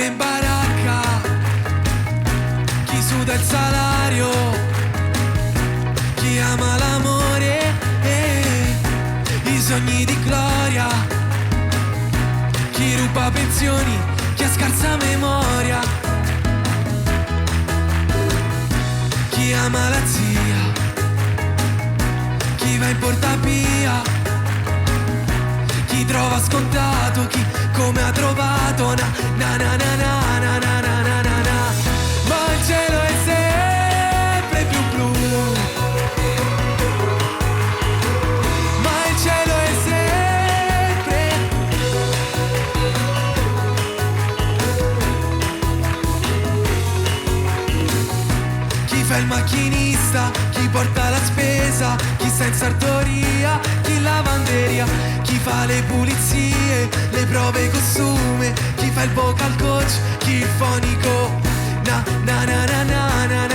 vive in baracca, chi suda il salario, chi ama l'amore e i sogni di gloria, chi ruba pensioni, chi ha scarsa memoria, chi ama la zia, chi va in portapia, chi trova scontato, chi come ha trovato na na na na na na na na na na na. Ma il cielo è sempre più blu, ma il cielo è sempre. Chi fa il macchinista, chi porta la spesa, chi sta in sartoria, chi in lavanderia, chi fa le pulizie, le prove costume, chi fa il vocal coach, chi il fonico, na na na na na na.